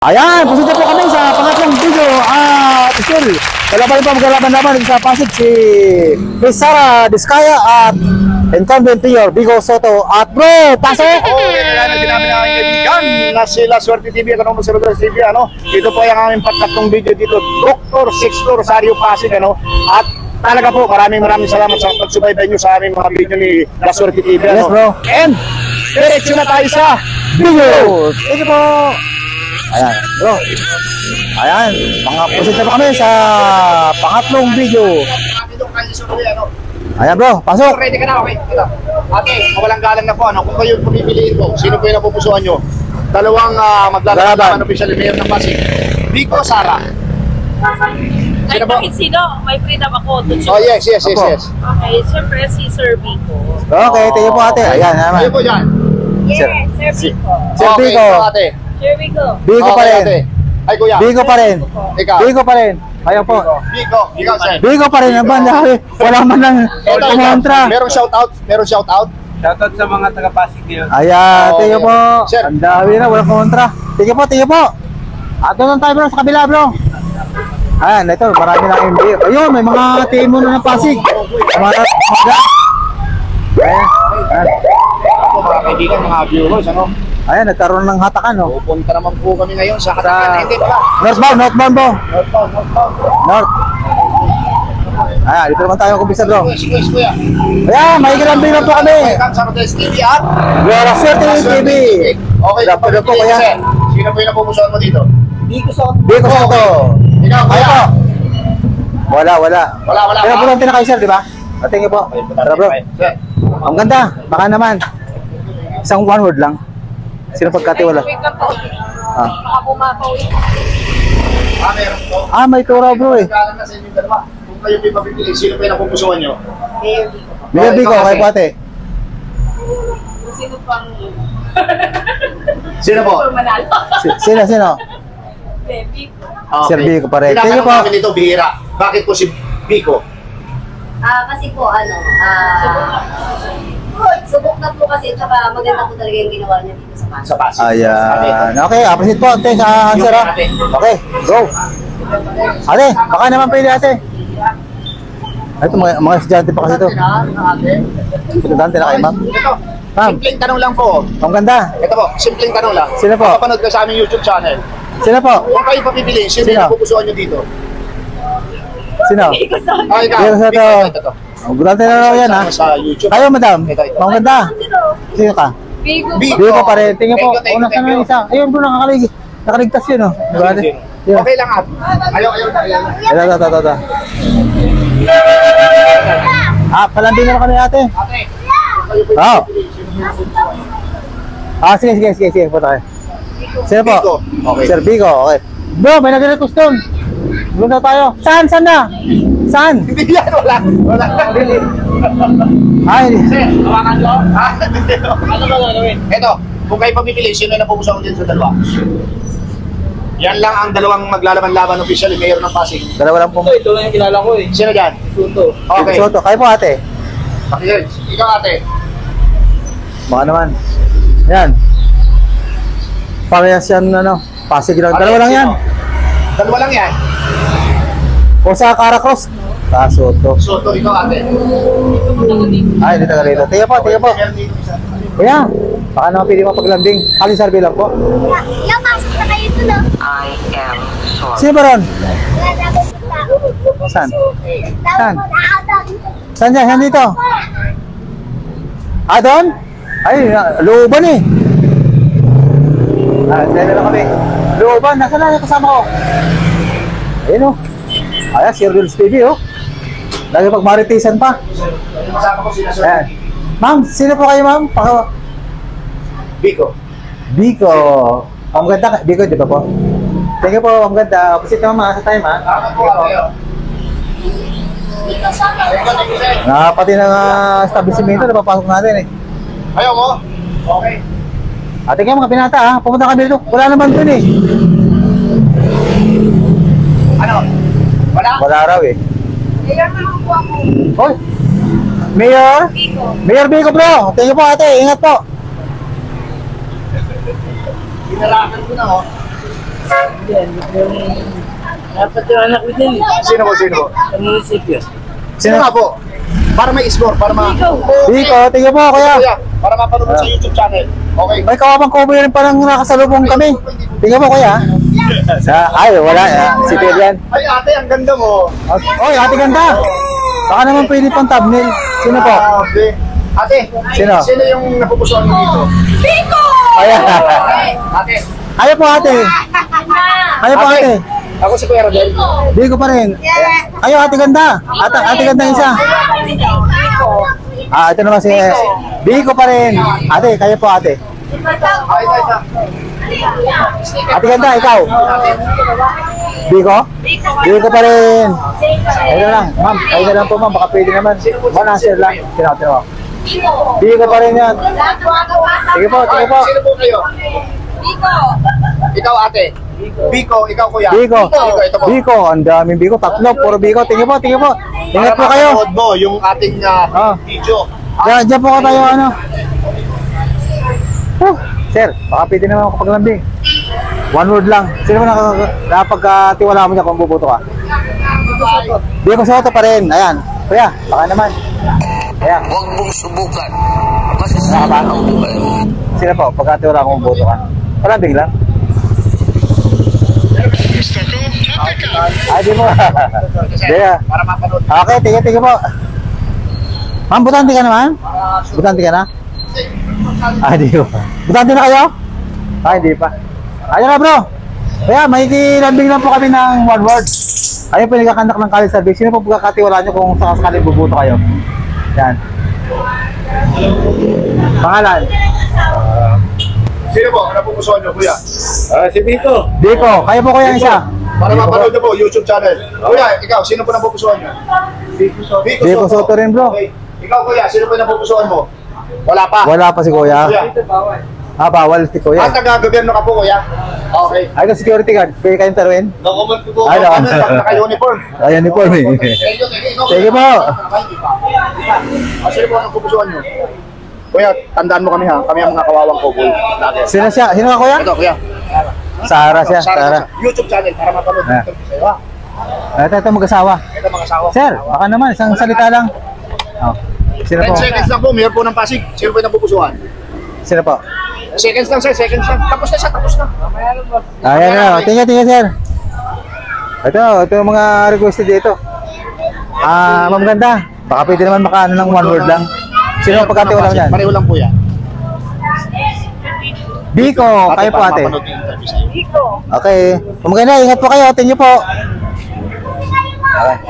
Ayan, pusunod po kami sa pangatlong video. Still, kalaban pa maglalaban-laban sa Pasig si Miss Sara Diskaya at incumbent player Vico Soto. At bro, pasok! Kaya na sinabi na aking kaibigan na sila Swerte TV at anong Swerte TV, ano? Ito po yung aming pangatlong video dito, Dr. Sixto Rosario Pasig, ano? At talaga po, maraming salamat sa pagsubaybay nyo sa aming mga video ni La Swerte TV, ano? Yes, bro. And, diretso na tayo sa Video! Thank you po! Ayan, bro. Ayan, mga pusunod na po kami sa pangatlong video. Ayan bro, pasok! Ready ka na, okay? Ito. Ate, mawalang galang na po, ano? Kung kayo pumipiliin po, sino po yung napupusuan nyo? Dalawang maglalaban official mayor ng Pasig. Vico, Sara. Kahit bakit sino, may freedom ako to choose. Oh, yes. Okay, siyempre si Sir Vico. Okay, tingin po ate. Ayan, naman. Kayo po dyan. Yes, Sir Vico. Sir Okay, Vico. ito, ate. Sir Vico. Vico pa Okay, rin. ate. Ay, kuya. Vico pa rin. Ikaw. Vico pa rin. Ayan po. Vico, ikaw, sir. Vico pa rin naman. Wala man lang kumontra. Merong shoutout? Shoutout sa mga taga-Pasig yun. Ayan, Okay, tingin po. sir. Ang dami na, walang kumontra. Tingin po. At doon tayo bro sa kabila bro. Ayan, ito, marami na MB. Ayun, may mga team muna ng Pasig. Mga Ayan. Ako, mga kaibigan, mga viewers, ano? Ayan, nagkaroon ng hatakan, no? Pupunta naman po kami ngayon sa Katakan. Hindi pala. Northbound bro. Northbound. North. Ayan, dito naman tayo kumpisa bro. Kuya. Ayan, may kilambing na po kami. Welcome sa Rodes TV at La Swerte TV. Okay, Dapat na po kaya. sir. Sino po yung napupusuan mo dito? Vico Soto. Ikaw, Ayan kuya. po. Wala. Wala. Kaya po lang tinakay sir, di ba? Tingin po. Tara bro. Sir. Ang ganda. Baka naman. Isang one word lang. Sino pagkatiwala? Wait lang po. Ah. Baka pumakaw eh. Meron po. May tura bro eh. Galang na sa inyong dalawa. Kung kayo may papipili, sino po yung napupusuan nyo? Mayor Vico. Mayor Vico, ikaw, kay ate. po ate. Sino pang... Sino po? Sino manalo? Sino? Vico. Sir Vico pa rin. Tinatanong Tingin po. namin ito, bihira. Bakit po si Vico? Kasi po subok na po kasi tsaka maganda po talaga yung ginawa niya dito sa Pasig. Sa Pasig. Ayan. Okay, appreciate po ate sa answer ha. Okay, go. Ate, baka naman pwede ate. Ito mga estudyante pa kasi ito. Estudyante na kayo ma'am. Ito, Ma'am. simpleng tanong lang po. Ang ganda. Ito po, simpleng tanong lang. Sino po? Kapanood ka sa aming YouTube channel. Sino po? Kung kayo papipiliin, sino Sino? yung napupusuan nyo dito? Sino? Vico Soto. Ah, ikaw. Vico Soto. Ito. Ang estudyante na raw yan ha. Sa YouTube. Kayo madam. Ito. Ang ganda. Sino? Sino ka? Vico. Vico pa rin. Tingnan po. Thank you, Una thank ka you. na isa. Ayun bro, nakaligtas yun oh. Diba ate? Yun. Okay lang at. Ayaw. Ito. Palambing naman kami ate. Ate, kayo po Oo. papipiliin, sino yung napupusuan? Sige. Punta kayo. Sino po? Vico. Okay. Sir Vico, okay. Bro, may nag-request doon. Doon na tayo. Saan na? Saan? Hindi yan, wala. Ay, Sir, hawakan nyo. Ano ba gagawin? Ito, kung kayo papipiliin, sino yung napupusuan mo din sa dalawa? Yan lang ang dalawang maglalaban-laban official, mayor ng Pasig. dalawa lang po. Ito lang yung kilala ko eh. Sino dyan? Suto. Okay. Soto, kayo po ate. Okay. Ikaw ate. Baka naman. Yan. Parehas yan, Pasig lang. Dalawa lang yan. Dalawa lang yan. O sa Caracross. Soto. Soto, ikaw ate. Ay, dito ka rito. Tingnan po. Meron dito isa. Kuya, baka naman pili mapaglambing. Kali sarbi lang po. Yung pasok na kayo ito, no? Sino ba ron? Saan? Saan? Saan dyan? Saan dito? Doon? Ay, looban eh. Dito lang kami. Looban, nasa na yung kasama ko? Ayun o. Ayan, si Reels TV o. Lagi pag maritisan pa. Yung kasama ko sila Sir Ayan. Ma'am, sino po kayo ma'am? Vico. Vico. Ang ganda, Vico, di ba po? Thank you po, ang ganda. Opposite naman mga sa time ha. Tama po ate. Thank you, sir. Pati ng establishmento, napapasok natin eh. Ayaw mo? Okay. Ate kayo mga pinata ha, pumunta kami dito. Wala naman dun eh. Ano? Wala? Wala raw eh. Mayor naman po ako. Hoy! Mayor? Vico. Mayor Vico bro! Thank you po ate, ingat po. Pinarakan ko na oh. yan. Yung dapat yung anak ko din. Sino po, sino po? Sa munisipyo. Sino nga po? Para may score, para ma... Biko, tingnan mo kuya. Kuya, para mapanood mo sa YouTube channel. Okay. May kawapang cover rin parang nakasalubong kami. Tingnan mo kuya. Ay, wala. Si Pelian. Ay ate, ang ganda mo. Oy, ate ganda. Baka naman pwede pang thumbnail. Sino po? Ate, ate, Sino? Sino yung napupusuan mo dito? Biko! Ayan. Ate. Ayaw po ate. Ayaw po ate. Ako si Kuya Rodel. Biko pa rin. Ayaw ate ganda. Ate ganda isa. Ito naman si Biko pa rin. Ate, kayo po ate. Ay, ito. Ate ganda, ikaw. Biko? Biko pa rin. Ayun lang, ma'am. Ayun lang po ma'am. Baka pwede naman. Manaser lang. Tinaw. Biko pa rin yan. Sige po, sige po. Sino po kayo? Biko! Ikaw ate. Biko, ikaw kuya. Biko. Ito po. Biko, ang daming Biko. Tatlo, puro Biko. Tingin po, tingin po. Ingat po Para kayo. mapanood mo yung ating video. Diyan po tayo ano. Sir, baka pwede naman ako paglambing. One word lang. Sino ba nakapagkatiwala mo niya kung bubuto ka? Biko Soto pa rin. Ayan. Kuya, baka naman. Ayan. Huwag mong subukan. Masasama ang buhay mo. Sino po, pagkatiwala kung bubuto ka? Palambing lang. Ay, di mo. Daya. Para mapanood. Okay, tingin po. Ma'am, butante ka naman? Butante ka na? Di ko. Butante na kayo? Hindi pa. Ayun na bro. Kaya, may kilambing lang po kami ng one word. Ayun po nagkakandak ng college service. Sino po pagkakatiwalaan nyo kung sakaling bubuto kayo? Yan. Pangalan? Sino po? Ano pupusuan nyo kuya? Si Biko. Biko. Kayo po kuya isa. Para mapanood nyo po YouTube channel. Kuya, ikaw, sino po napupusuan nyo? Biko Soto rin bro. Okay. Ikaw kuya, sino po napupusuan mo? Wala pa. Wala pa si kuya. Kuya. Bawal si kuya. Taga-gobyerno ka po kuya? Okay. Ay, ito security guard. Pwede kayong taruin? Nakuman po Ay, kami pag naka-uniform. Ayan ni Paul eh. Sige po. Sino po ang pupusuan nyo? Kuya, tandaan mo kami ha. Kami ang mga kawawang couple. Sino siya? Sino ka kuya? Ito kuya. Sara siya. Sara. YouTube channel para mapanood Ah. dito sa'yo ha. Ito mag-asawa. Ito mga asawa. Sir, baka naman, isang salita lang. Oh. Sino 10 po? seconds lang po, mayor po ng Pasig. Sino po yung napupusuan? Sino po? Seconds lang sir, seconds lang. Tapos na siya, tapos na. Ayan na. Tingnan, sir. Ito yung mga requested dito. Ma'am ganda. Baka pwede naman makaano ng one word lang. Sino ang pagkatiwala mo dyan? Pareho lang po yan. Biko, kayo po ate. Mapanood yung interview sa'yo. Biko! Okay. Ma'am ganda, ingat po kayo. Tingnan po.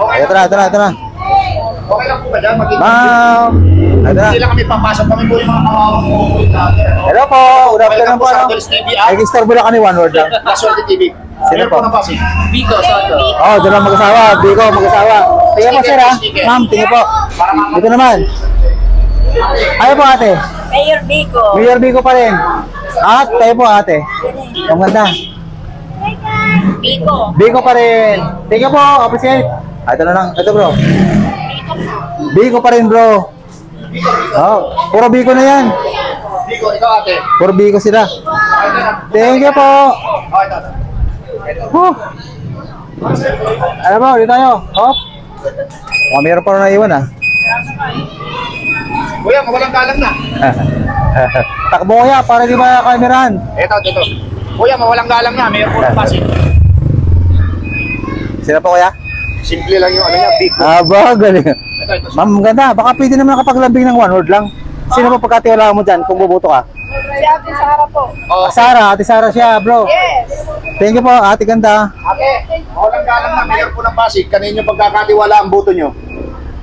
Okay. Ito na. Okay lang po ba dyan? Ma'am. Ito na. Hindi lang kami papasok. Kami po yung mga kawawang couple natin. Hello po. Good afternoon po. Welcome po sa Rodel's TV. Nag-istorbo lang kami one word lang. La Suerte TV. Sino Mayor po? po ng Pasig. Biko Soto. Oh, doon lang mag-asawa. Biko, mag-asawa. Tingnan po sir ha. Ma'am, tingnan po. Dito naman. Kayo po ate. Mayor Biko! Mayor Biko pa rin. At kayo po ate. Ang ganda. Biko! Biko pa rin. Tingnan po, appreciate. Ito na lang. Ito bro. Biko pa rin bro. Oh, puro Biko na yan. Biko, ikaw ate. Puro Biko sila. Thank you po. Okay, ito. Huh. Ano ba, dito tayo. Hop. Meron pa rin naiwan ah. Kuya, mawalang galang na. Takbo ko ya, para di ba kamerahan? Ito. Kuya, mawalang galang na. Mayor po ng Pasig. Sino po kuya? Simple lang yung ano niya, Biko. Aba, galing. Ito. Ma'am, ganda. Baka pwede naman nakapaglambing ng one word lang. Sino po pagkatiwala mo dyan kung bubuto ka? Si Ate Sara po. Oh, Ate Sara siya, bro. Yes! Thank you po, ate ganda. ate, mawalang galang na. Mayor po ng Pasig. Kanino pagkakatiwala ang boto nyo?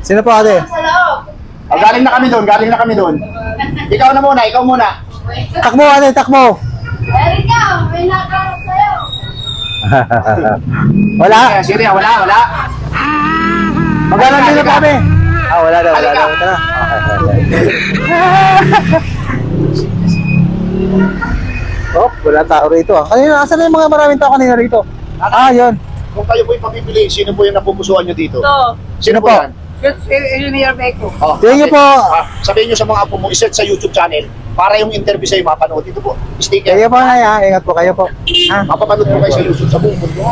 Sino po ate? Sa loob! Galing na kami doon. Ikaw muna. Takbo ate, takbo. Eric ka! May nakarap sa'yo! Wala? Syria, wala. Maglalambing na po kami. Wala daw. Tara. Oh, wala tao rito ah. Kanina, asan na yung mga maraming tao kanina rito? Yun. Kung kayo po yung papipili, sino po yung napupusuan nyo dito? Ito! Sino po yan? Mayor Biko! Oh, Thank you ate, po. sabihin nyo sa mga apo mo, iset sa YouTube channel. para yung interview sa'yo mapanood. Ito po, sticker. Kayo po, Nay, ha? Ingat po kayo po. Ha? Mapapanood po kayo sa YouTube sa buong mundo.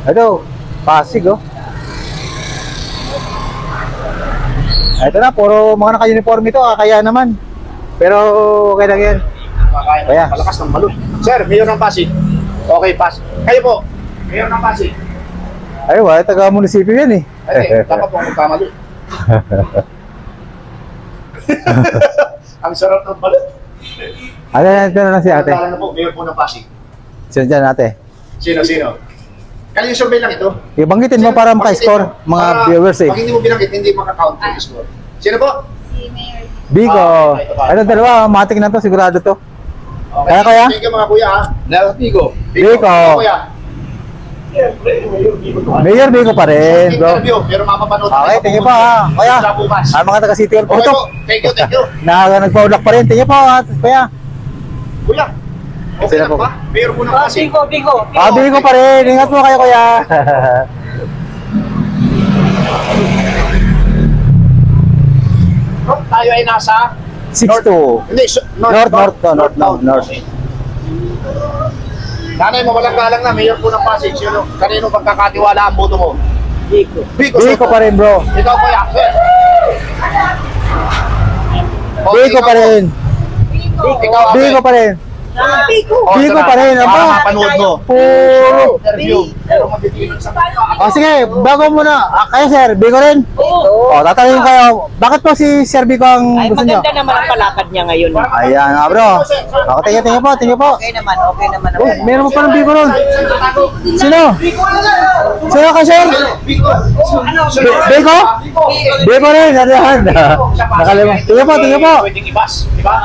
Ito, Pasig, oh. Ito na, puro mga naka-uniform ito, kaya naman. Pero, okay lang yan. Kaya. Malakas ng balon. Sir, Mayor ng Pasig. Okay, pass. Kayo po, Mayor ng Pasig. Ay, wala, taga-munisipyo yan eh. Ay, dapat po magkamali. Ang sarap ng balon. Ano na lang si ate? Nagkala na po, Mayor po ng Pasig. Sino dyan ate? Sino? Kaya yung survey lang ito. Ibanggitin mo para maka-score mga viewers eh. Pag hindi mo binanggit, hindi makakount yung score. Sino po? Si Mayor. Bigo. Ano dalawa, matik na to, sigurado to. Okay. Kaya? Thank you mga kuya ha. Bigo. Bigo. Kuya. Mayor Bigo pa rin, bro. Interview, pero mapapanood. Okay, thank you po ha. Kaya, Sa bukas. mga taga City Hall po Okay ito. po. Thank you. Nagpa-vlog pa rin, thank you po ha. Kaya, Kuya. Okay Sino lang po? ba? Mayor po ng Pasig. Bigo. Bigo pa rin. Ingat po kayo, kuya. Tayo ay nasa 6-2. Hindi, North. Okay. Nanay, mawalang galang na, Mayor po ng Pasig. Sino? Kanino pagkakatiwala ang boto mo? Bigo. Bigo pa rin, bro. Ikaw kuya. Bigo pa rin. Ikaw, Abe. Bigo pa rin. Bigo pa rin. Para Aba. mapanood mo. Puro. Interview. Pero magtitingin sa O sige, bago muna. Kayo, sir. Bigo rin. O, tatanungin kayo. Bakit po si Sir Bigo ang Ay, gusto nyo? maganda naman ang palakad niya ngayon. Ayan nga, bro. O, tingin po. Okay naman. Oh, meron mo pa ng Bigo ron. Sino? Sino ka, sir? Bigo. Bigo? Bigo rin. Ano yan? Nakalimutan. Tingin po. Pwedeng ibas, di ba?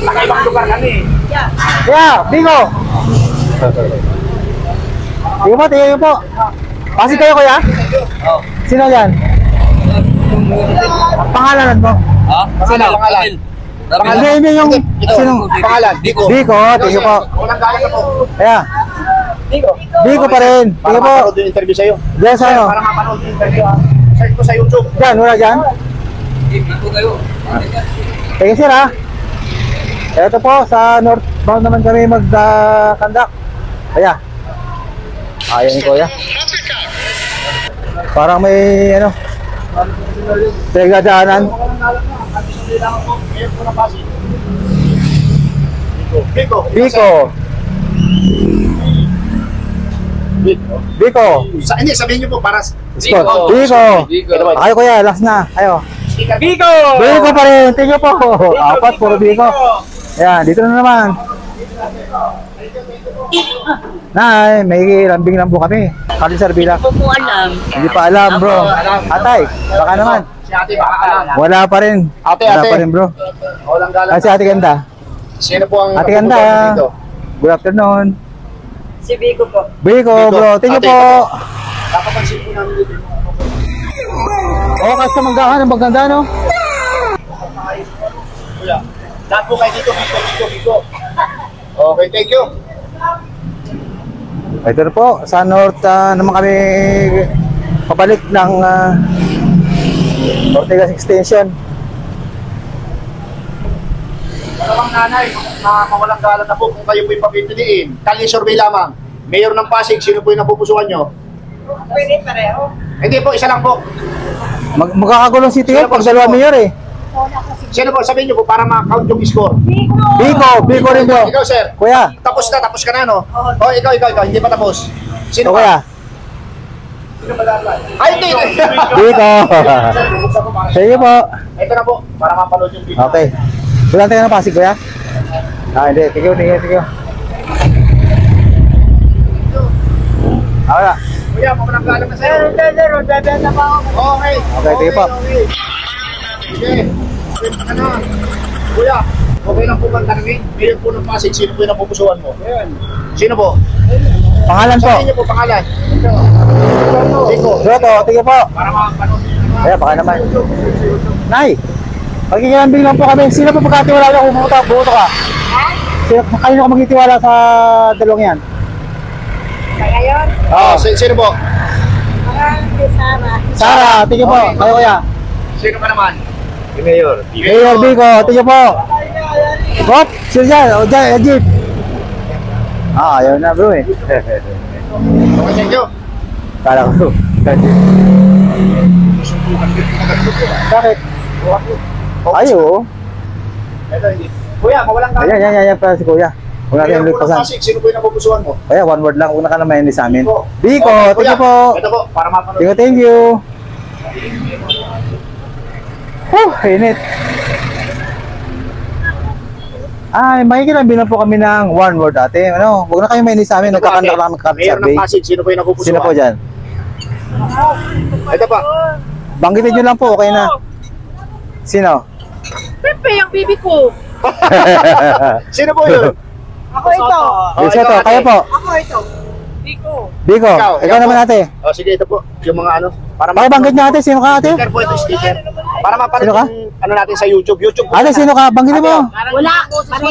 Nakaibang lugar kami. Yeah, Bigo. Tingin po. Pasig kayo, kuya? Sino yan? Pangalanan mo? Ha? Sino? Pangalan. Hindi yung... Ito, Sinong? pangalan. Bigo. Bigo, tingin po. Walang galang na po. Kaya, Bigo pa rin. Para Tingin po. mapanood yung interview sa'yo. Diyan sa ano? Para mapanood yung interview ha. Search ko sa YouTube. Diyan, wala dyan. Bigo kayo. Tingin sir ha. Ito po, sa northbound naman kami mag-conduct. Kaya. Ayan ko ya. Parang may ano. Pinagdadaanan. Bigo. Biko. Biko. Hindi, sabihin niyo po para Scott. Biko. Ayo kuya, last na. Ayo. Bigo. Biko pa rin. Tingnan po. Apat, puro Biko. Ayan, dito na naman. Nay, may lambing lang po kami. Kali Sarbila. Hindi mo alam. Hindi pa alam, bro. Atay, baka naman. Si ate baka alam. Wala pa rin. Ate, Wala ate. pa rin, bro. Walang galang. Kasi Ate Ganda. Sino po ang Ate Ganda. napupunta dito? Good afternoon. Si Bigo po. Biko, Biko. bro. Tingnan Ate, po. Nakapansin po namin dito. Oh, kasi magdahan ang maganda, no? Kuya, lahat po kayo dito. Bigo. Okay, thank you. Ito na po. Sa North naman kami pabalik ng Ortigas Extension. Dalawang nanay, mawalang galang na po kung kayo po yung papipiliin. Kali survey lamang. Mayor ng Pasig, sino po yung napupusuan nyo? Pwede pareho. Hindi po, isa lang po. Magkakagulong City Hall pag dalawa mayor eh. Sino po, sabihin nyo po para ma-count yung score. Biko rin bro. Ikaw, sir. Kuya. Tapos ka na, no? Oh, ikaw, hindi pa tapos. Sino O kuya. Ay, hindi. Biko. Sige po. Ito na po, para mapanood yung video. Okay. Bulan tayo ng Pasig kuya? Hindi. Tingin. Wala. Kuya, mawalang galang na sa'yo. Okay. Okay, sige po. Sige. Ano? Kuya, okay lang po bang tanongin? Mayor po ng Pasig, sino po yung napupusuan mo? Sino po? Pangalan po. Sabihin niyo po pangalan. Biko. Broto, tingin po. Para makapanood. Kaya baka naman. Nay, pagkikilambing lang po kami. Sino po pagkatiwala na kung buto ka? Kanino ka magtitiwala sa dalawang yan? Kaya yun, Oh, sino po? parang si Sarah. Sara, tingin po. Kayo kuya. Sino pa naman? Mayor. Mayor Biko, tingnan po. Hop, sino dyan? O dyan, jeep. Ah, ayaw na bro eh. Okay, thank you. Kala ko. Bakit? Ayaw. Ito, hindi. Kuya, mawalang ka. Ayan pa si kuya. Huwag natin ulit Kuya, pasan. Pasig, sino po yung napupusuan mo? Kaya one word lang, una ka na may sa amin. Biko, Okay, tingnan kuya. po. Ito po, para mapanood. Thank you. Init. Ay, makikilabi na po kami ng one word ate. Ano, huwag na kayo mainis sa amin, Ito po, nagkakanta ate. lang ng Mayor ng survey. Pasig, sino po yung napupusuan? Sino po dyan? Ito pa. Banggitin nyo lang po, okay na. Sino? Pepe, yung bibi ko. Sino po yun? Ako ito. Soto, ate. kayo po. Ako ito. Biko. Biko, ikaw ikaw naman po. ate. O sige, ito po. Yung mga ano. Para Pakibanggit nyo ate, sino ka ate? Sticker po ito, sticker. Para mapanood Sino ka? yung ano natin sa YouTube. YouTube po. Ate, sino ka? Banggitin mo. Wala ako sa ano.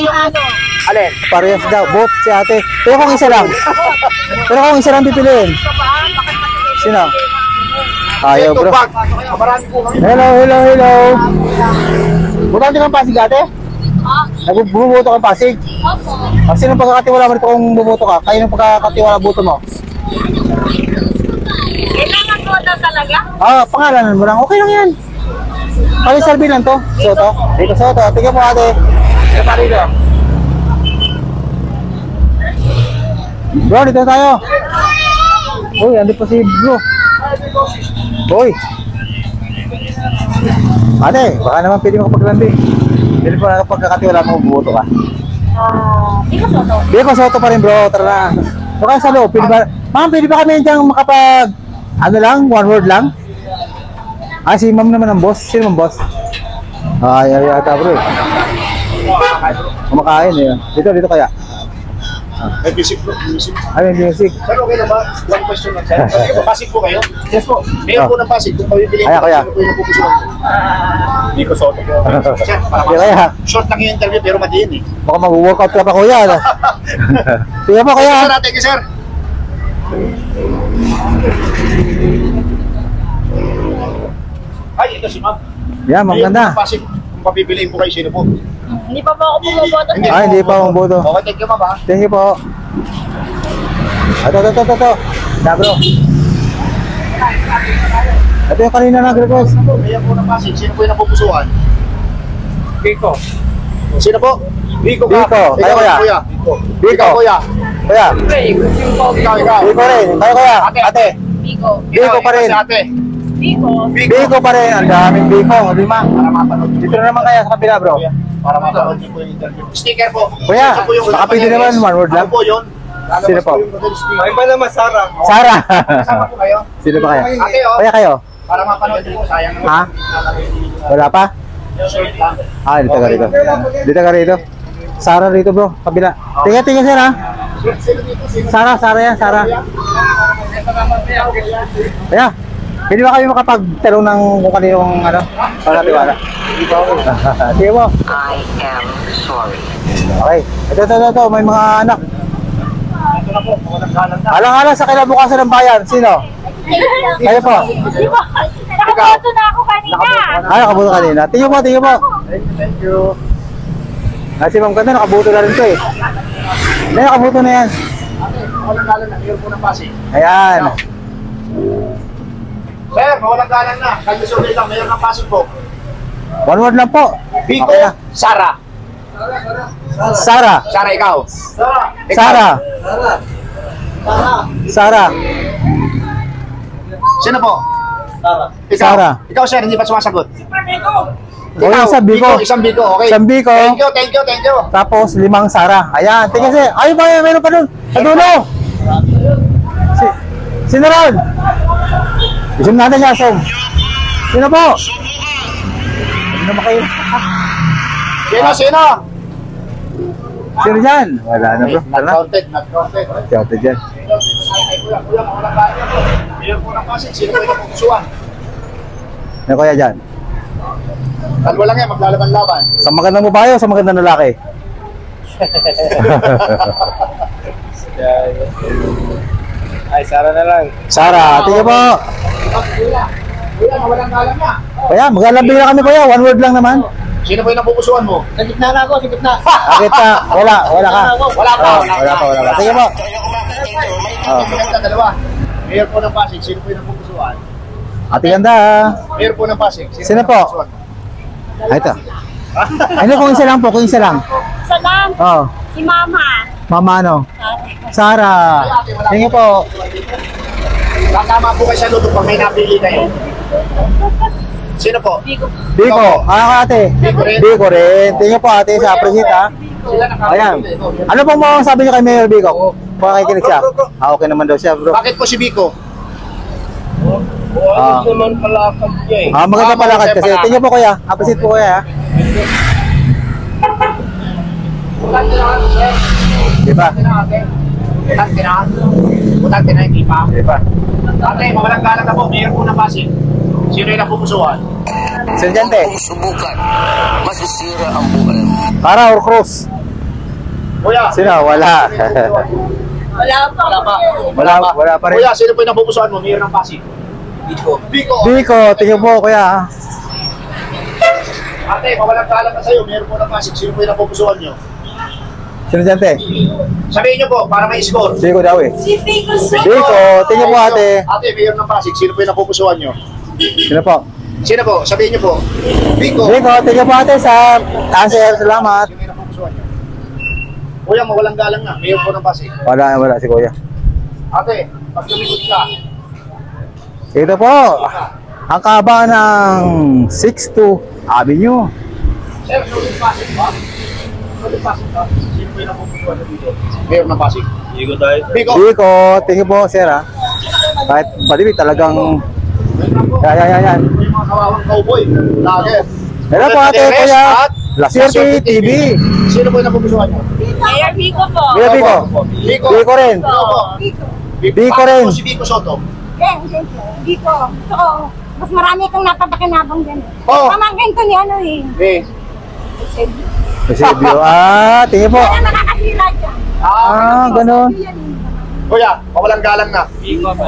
Alin? Parehas daw, both si ate. Pero kung isa lang. Pero kung isa lang pipiliin. Sino? Ayaw Ito, bro. bag. Marami po kami. Hello. Butante kang Pasig ate? Bumuboto kang Pasig? Opo. Sino pagkakatiwala mo dito kung bumuboto ka? Kayo ng pagkakatiwala boto mo? Kailangan ko na talaga. Pangalanan mo lang. Okay lang yan. Palisalbi lang to. Soto. Dito Soto. Tingnan mo ate. Tingnan pa rito. Bro, dito tayo. Uy, ando pa si bro. Uy. Ate, baka naman pwede makapaglambi. Pwede pa pagkakatiwala mo bumuboto ka. Biko Soto. Biko Soto pa rin bro, tara na. Baka sa loob, pwede ba? Ma'am, pwede ba kami dyan makapag, ano lang, one word lang? Si ma'am naman ang boss. Sino ang boss? Ay, ata bro. Kumakain eh. Dito kaya. May music po. Music. Ay, may music. Sir, okay na ba? One question lang, sir. Sige po, Pasig po kayo? Yes po. Mayor po ng Pasig. Kung kayo bilhin Kaya, po, kaya. sino po yung napupusuan mo? Biko Soto po. Sir, para Hindi kaya. short lang yung interview pero madiin eh. Baka mag-workout ka pa kuya. Ano? Sige po Sir, kaya. thank you, sir. Ay, ito si ma'am. Yan, Mayor maganda. po ng Pasig. Kung papipiliin po kayo, sino po? Hindi pa po ako bumoboto. Hindi pa akong boto. Okay, thank you, ma'am, ha? Thank you po. Ito. Na bro. Ito yung kanina nag-request. Mayor po ng Pasig. Sino po yung napupusuan? Biko. Sino po? Biko ka. Biko. Kayo, kuya. kuya. Biko. Ikaw, kuya. Kuya. Ikaw. Biko rin. Kayo kuya. Ate. Biko. Biko pa rin. Si ate. Biko. Biko pa rin. Ang daming Biko. Lima. Para mapanood. Dito na naman kaya sa kabila bro. Kuya, para mapanood niyo po yung interview. Sticker po. Kuya, Ito po yung baka pwede naman, one word lang. Ako po yun. Lalabas Sino po? yung model sticker. May ba naman, Sarah? Sara. Kasama po kayo. Sino ba kaya? Ate, oh. Kaya kayo? Para mapanood niyo po. Sayang naman. Ha? Wala pa? Short lang. Dito ka rito. Dito ka rito. Sara rito bro. Kabila. Tingnan sir ha. Sino dito? Sino? Sara yan. Sara. Kaya. Hindi ba kayo makapagtanong ng kung kanino yung ano? Pagkatiwala. Sige mo. I am sorry. Okay. Ito. May mga anak. Ito na po. Walang galang na. Alang-alang sa kinabukasan ng bayan. Sino? Kayo po. Di ba? Nakaboto na ako kanina. Nakabuto kanina. Tingnan mo. Thank you. Si Ma'am Ganda, nakabuto na rin ko eh. Hindi, nakabuto na yan. Ate, walang galang na. Mayor po ng Pasig. Ayan. Sir, mawalang galang na. Kalye survey lang. Mayor ng Pasig po. One word lang po. Biko, Okay na. Sara. Sara. Sara, ikaw. Sara. Sara. Sino po? Ikaw. Sara. Ikaw, sir, hindi pa sumasagot. O yung isang Biko. Isang Biko, okay. Isang Biko. Thank you. Tapos 5 Sara. Ayan. Tingnan siya. Ayun ba yan? Meron pa dun. Sa dulo. Sino ron? Isum natin siya. Sum. Sino po? Hindi naman kayo. Sino? Sino dyan? Wala na bro. Wala na. Not counted. Shouted dyan. Kuya, mawalang galang na po. Mayor po ng Pasig, sino po yung napupusuan? Ano kaya dyan? Dalawa lang yan, maglalaban-laban. Sa magandang babae o sa magandang lalaki? Ay, Sarah na lang. Sara. Tingnan po. Kuya, mawalang galang na. Kuya, maglalambing na kami kuya. One word lang naman. Sino po yung napupusuan mo? Sa gitna na ako, sa gitna. Bakit ka? Wala ka. Wala pa, Oh, wala pa. wala pa. Sige po. Oh. Ito, dalawa. Mayor po ng Pasig, sino po yung napupusuan? Ate ganda ah. Mayor po ng Pasig, Sino po? napupusuan? Ay, ito. Ano kung isa lang po, kung isa lang. Salam, Oh, si Mama. Mama ano? Sara. Sige po. Tatama po kayo sa luto pag may napili kayo. Sino po? Biko. Ate. Biko rin. Tingnan po ate sa appreciate ha. Sila nakapili. Ayan. Ano pong mga sabi niyo kay Mayor Biko? Pakikinig siya. Okay naman daw siya bro. Bakit po si Biko? Ah. naman palakad niya eh. Maganda palakad kasi. Tingnan po kuya. Appreciate po kuya ha. Diba? Butante na, hindi pa. Ate, mawalang galang na po. Mayor po ng Pasig. Sino yung napupusuan? Sergeante. Kung subukan, masisira ang buhay mo. Para or Cruz? Kuya. Sino? Wala. Wala pa rin. Kuya, sino po yung napupusuan mo? Mayor ng Pasig. Biko. Biko, tingnan po kuya. Ate, mawalang galang na sa'yo. Mayor po ng Pasig. Sino po yung napupusuan nyo? Sergeante. Sabihin nyo po, para may score. Biko daw eh. Si Pico Biko, tingnan po ate. Ate, Mayor ng Pasig. Sino po yung napupusuan nyo? Sino po? Sino po? Sabihin nyo po. Biko. Biko, tingnan po ate sa answer. Salamat. Sino yung napupusuan nyo? Kuya, mawalang galang na. Mayor po ng Pasig. Wala si kuya. Ate, pag lumikot ka, Ito po. Ang kaba ng 6-2 Avenue. Sir, Lord Pasig ba? Lord Pasig ba? Sino po yung napupusuan nyo dito? Mayor ng Pasig. Igo tayo. Biko. Biko, tingnan po sir ha. Kahit palibig talagang yan. May mga kawawang cowboy. Lager. Hello po ate kuya. La Suerte TV. Sino po yung napupusuan nyo? Mayor Pico po. Kuya Biko. Biko. Biko rin. Biko rin. Paano po si Biko Soto? Dito, gusto ko, mas marami kang napapakinabang dyan. Oo. Pamangkin ko ni ano eh. Eh. Eusebio. Tingnan po. Kaya nakakasira dyan. Ganun. Kuya, mawalang galang na.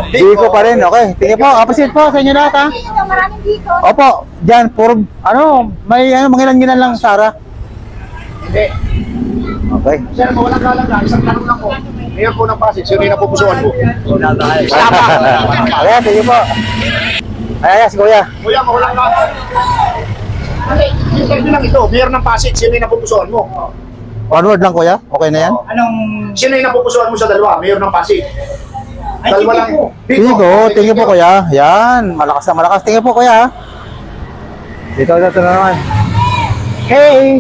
Biko pa rin, okay. Tingnan po, appreciate po sa inyo lahat ha. Dito, maraming dito. Opo, dyan, puro, may mangilan-ngilan lang, Sara. Hindi. Okay. Sir, mawalang galang na. Isang tanong lang po. Mayor po ng Pasig, sino yung napupusuan mo? Ayan, tingnan po. Ayan, si Kuya. Kuya, mawalang galang. Hindi, interview lang ito. Mayor ng Pasig, sino yung napupusuan mo? One word lang, Kuya. Okay na yan? Sino yung napupusuan mo sa dalawa? Mayor ng Pasig. Dalawa lang. Biko, tingnan po, Kuya. Yan, malakas na malakas. Tingnan po, Kuya. Dito na naman. Hey!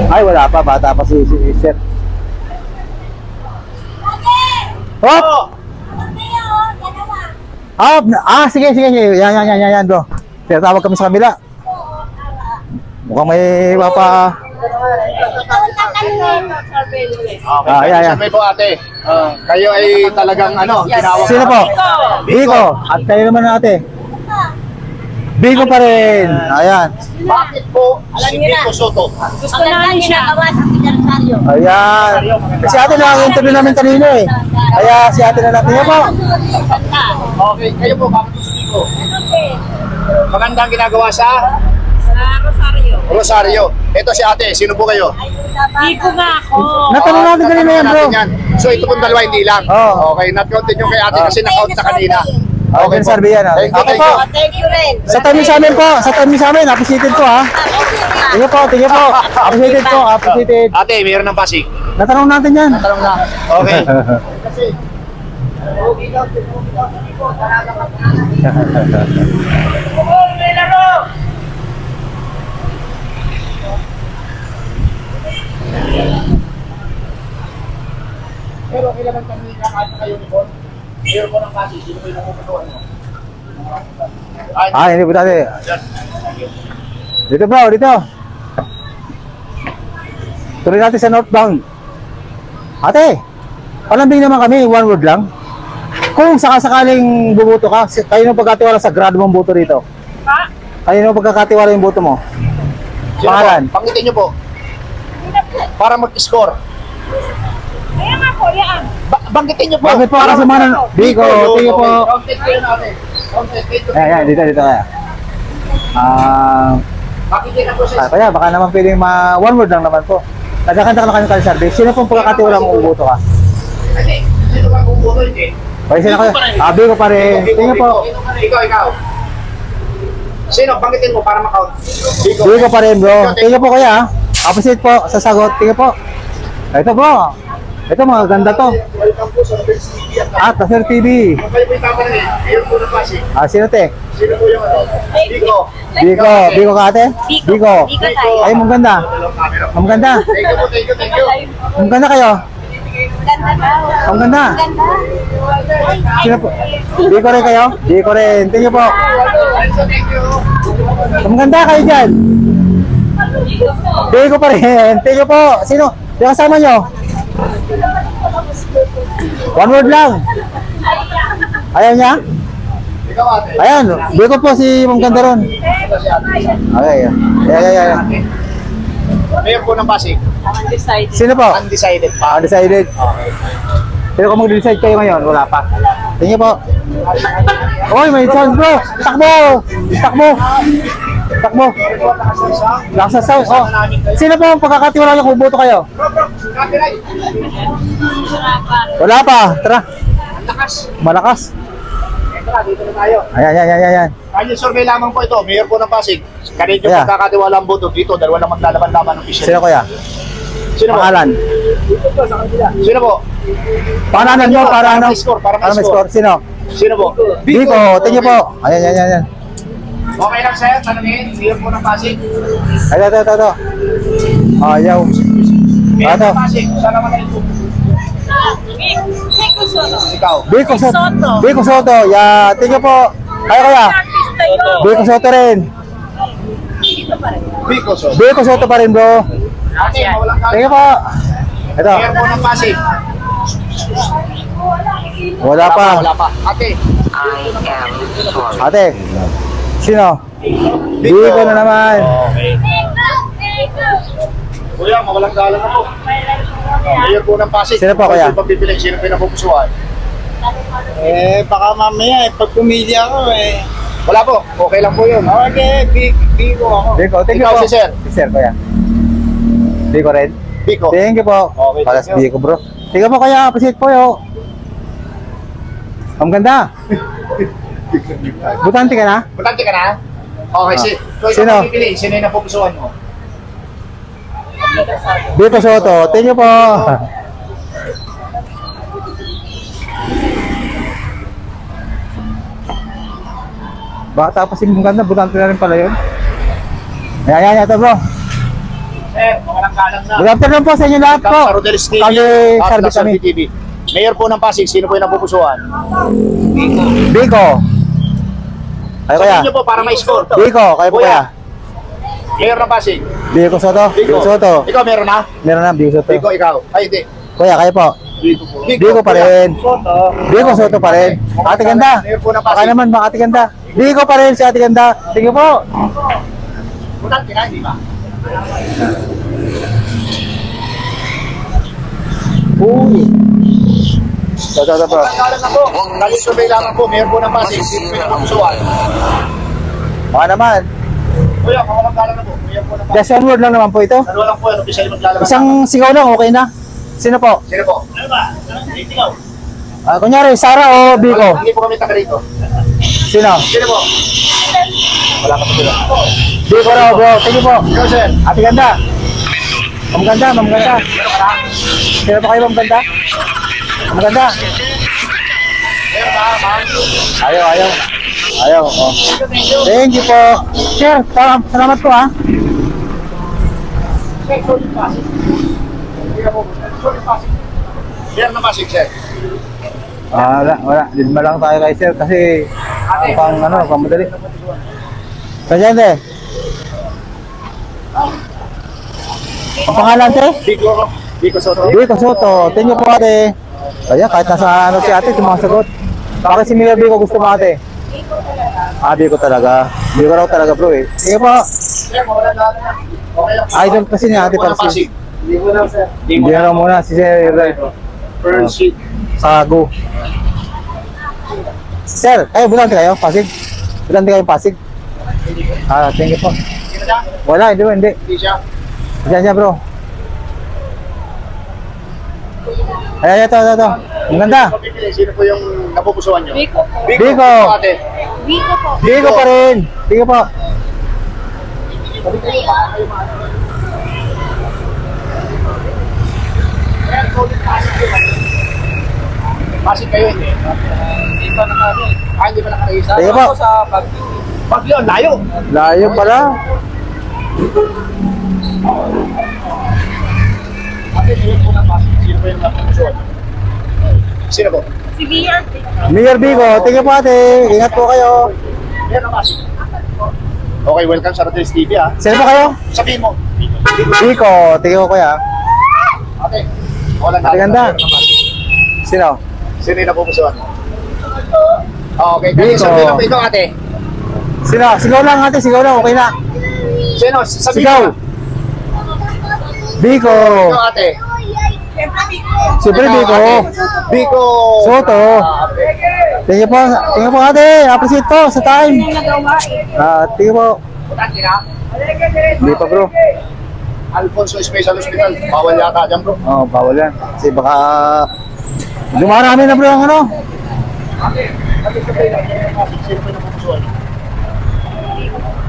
Ay, wala pa. Bata pa si Sir. Hop! Hop! Sige. Yan, bro. Tinatawag kami sa kabila. Mukhang may mapa... Okay, ayan. sabi po ate. Kayo ay talagang tinawag. Sino po? Biko. At kayo naman ate. Biko pa rin. Ayan. Bakit po si Biko Soto? Gusto namin siya. Ayan. Si ate lang ang interview namin kanina eh. Kaya si ate na natin. Yan po. Okay, kayo po, bakit po si Biko? Magandang ginagawa sa Rosario. Rosario. Ito si ate, sino po kayo? Pico nga ako. Natanong natin kanina yan bro. So ito pong dalawa hindi lang. Oo. Okay, not-continue kay ate kasi na-count na kanina. Okay, Sarbi yan. Thank you, Okay thank po. you. Thank you rin. Sa tabi sa amin po. Appreciated po ha. Tingnan po. Appreciated po. Appreciated. Ate, mayroon ng Pasig. Natanong natin yan. Tanong na. Okay. Kasi, pero kailangan kanina kahit na kayo ni Bon. Mayroon ko ng Pasig. Sino po yung napuputuan mo? Hindi po dati. Dito bro, dito. Tuloy natin sa northbound. Ate, palambing naman kami, one word lang. Kung sakasakaling bubuto ka, kayo nang pagkatiwala sa grado mong buto rito? Ha? Kayo nang pagkakatiwala yung buto mo? Sino Pangalan? po? Panggitin nyo po. Para mag-score. Ayan nga po, yan. Banggitin nyo po. Bakit po para sa mga Biko, tingin po. Counted kayo natin. Counted kayo. Ayan, dito kaya. Makikita po sa Kaya baka naman pwedeng one word lang naman po. Nagkakanta ka na kanyang service. Sino pong pagkakatiwalang umuboto ka? Hindi. Sino ba bubuto hindi? Okay, sino kayo? Biko pa rin. Tingnan po. Ikaw. Sino? Banggitin mo para makount. Biko pa rin, bro. Tingnan po kaya. Opposite po sa sagot. Tingnan po. Ito bro. Ito mga ganda to. Welcome po sa Rodel's TV. Sir TV. Kung kayo po yung tatanungin, ngayon po na kasi. Sino te? Sino po yung ano? Biko. Biko ka ate? Biko. Biko tayo. Ay, mong ganda. Mong ganda. Thank you. Mong ganda kayo. Ganda daw. Mong ganda. Ganda. Sino po? Biko rin kayo? Biko rin. Tingnan po. Thank you. Mong ganda kayo dyan. Biko pa rin. Tingnan po. Sino? Yung kasama nyo? One word lang. Ayaw niya? Ikaw ate. Ayan. Biko po si Mong ganda ron. Okay. Yeah. Mayor po ng Pasig. Undecided. Sino po? Undecided pa. Undecided. Pero kung mag-decide kayo ngayon, wala pa. Tingnan po. Oy, may sound bro. Takbo. Nasa sound. Oh. Sino po ang pagkakatiwala niyo kung boto kayo? Copyright. Wala pa. Tara. Malakas. Tara, dito na tayo. Ayan. Kaya survey lamang po ito, Mayor po ng Pasig. Kanina yung Kaya. pagkakatiwala ang boto dito, dalawa lang maglalaban-laban ng official. Sino kaya? Sino po? Pangalan. Sino po? Pangalan mo para ano? Para may score. Sino? Sino po? Biko. Tingnan po. Ayan. Okay lang sir, tanongin, Mayor po ng Pasig. Ito. Ayaw. Mayor Ano? ng Pasig, saan naman na ito? Biko Soto. Ikaw. Biko Soto. Soto. Biko Soto. Yeah, tingnan po. Kayo kaya? Artista yun. Biko Soto rin. Biko so. Biko Soto pa rin, bro. Ate, mawalang kalat. Tingnan po. Ito. Mayor po ng Pasig. Wala pa. Ate. Ate. Sino? Biko na naman. Okay. Kuya, mawalang galang na po. Mayor po ng Pasig. Sino po, kuya? Pagpipiling, sino pinapupusuan? Baka mamaya, pag pumili ako Wala po, okay lang po yun. Okay, Biko ako. Biko, thank you Ikaw, po. si Sir. Si Sir, kuya. Biko rin. Biko. Thank you po. Okay, Palas thank you. Biko, bro. Tingnan po kaya, appreciate po yo. Ang ganda. Butante ka na? Butante ka na? Okay, Sino? Pipili, sino yung napupusuan mo? Biko Soto, thank you po. Baka tapos yung ganda, butante na rin pala yun. Ayan, ito bro. Sir, mawalang galang na. Good afternoon po sa inyo lahat po. Sa Rodel's TV Kami, at service Laswerte kami. TV. Mayor po ng Pasig, sino po yung napupusuan? Biko. Kayo kaya? Sabihin niyo po para may score. Biko, kayo po kaya? Mayor ng Pasig. Biko Soto? Biko Soto. Ikaw meron na? Meron na, Biko Soto. Biko, ikaw. Ay, hindi. Kuya, kayo po. Biko po. Biko pa rin. Biko Soto pa rin. Ate Ganda. Mayor po ng Baka Pasig. naman mga Ate Ganda. Biko pa rin si Ate Ganda. Sige po. Butante ka, di ba? Uy. Ito po. Mawalang galang na po. Dahil survey lamang po, Mayor po ng Pasig, sino po yung napupusuan? Baka naman. Kuya, mawalang galang na po. Mayor po ng Pasig. Just one word lang naman po ito. Dalawa lang po yan, official maglalaban. Isang sigaw lang, okay na. Sino po? Sino po? Ano ba? Ikaw. Kunyari, Sara o Biko? Hindi po kami taga rito. Sino? Sino po? Wala ka pa sila. Biko raw, bro. Thank you po. Ikaw, sir. Ate Ganda. Ma'am Ganda, Ma'am Ganda. Sino pa kayo, Ma'am Ganda? Ma'am Ganda. Meron ba, ma'am? Ayaw. Oh. Thank you po. Sir, salamat po ha. Sir, sorry, Pasig. Hindi na po. Sorry, Pasig. Meron na Pasig, sir. Wala. Dilma lang tayo kay sir kasi pang madali. Presidente. Ang pangalan te? Biko Soto. Biko Soto. Thank you po ate. Kaya kahit nasa si ate, sumasagot. Bakit si Mayor Biko gusto mo ate? Biko talaga. Biko raw talaga bro eh. Sige po. Sir, mawalang galang na. Okay lang po. Idol kasi niya ate Meron po ng Palsi. Pasig. Hindi mo lang, sir. Hindi na raw muna si Sir First sheet. Sago. Sir, kayo butante kayo? Pasig? Butante kayo Pasig? Thank you po. Wala, hindi. Hindi siya. Diyan siya, bro. Ayan, ito. Ang ganda. Sino po yung napupusuan nyo? Biko po. Biko. Ate. Biko po. Biko pa rin. Biko po. Pasig kayo hindi? Hindi pa nakarehisa. Sige po. Pag yun, layo. Layo pala. Ate, sino po ng Pasig? Sino po yung napupusuan? Sino po? Si VR. Mayor Biko, thank you po ate. Ingat po kayo. Meron ng Pasig. Okay, welcome sa Rodel's TV ha. Sino po kayo? Sabihin mo. Biko, thank you po kuya. Ate, walang Ate, ganda. meron ng Pasig. Sino? Sino yung napupusuan? Okay, Biko. sabihin mo ito ate. Sino? Sigaw lang ate, sigaw lang. Okay na. Sino? Sabihin Sigaw. mo. Biko. Ito ate. Siyempre Biko. Biko. Soto. Thank you po ate. Appreciate po sa time. Thank you po. Hindi pa bro. Alfonso Special Hospital. Bawal yata dyan bro. Oh, bawal yan. Kasi baka dumarami na bro ang ano.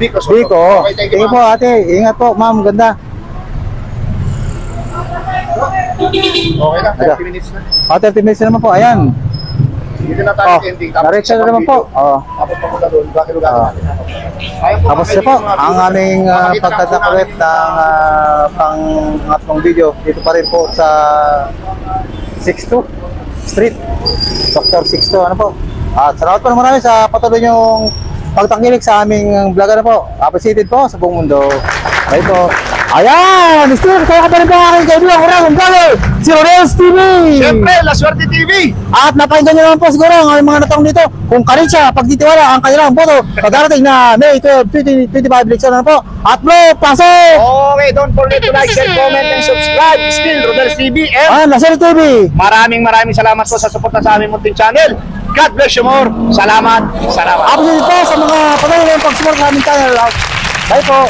Biko. Biko. Okay, thank Thank you you po ate. Ingat po ma'am. Ganda. Okay na, 30 minutes na. 30 minutes na naman po. Ayan. Dito na tayo ending. Narecha na naman po. Tapos papunta doon. Bakit lugar natin? Tapos na po ang aming pagtatakwit ng pang-atlong video dito pa rin po sa 62 Street Dr. 62 ano po. At salamat po na marami sa patuloy niyong pagtakinig sa aming vlog na po. Appreciated po sa buong mundo. Bye po. Ayan! Still, kaya ka pa rin po ang aking kaibigan Urang Vlogger, si Rodel's TV! Siyempre, La Suerte TV! At napakinggan nyo naman po siguro ang aming mga natanong dito kung karitsa, pagtitiwala ang kanilang boto pagdarating na May 12, 2025 election na po. At bro, pasok! Okay, don't forget to like, share, comment, and subscribe. Still, Rodel's TV and Ayan, La Suerte TV! maraming salamat po sa suporta sa aming munting channel. God bless you more. Salamat. Appreciate po sa mga patuloy na pag-support sa aming channel. Bye po!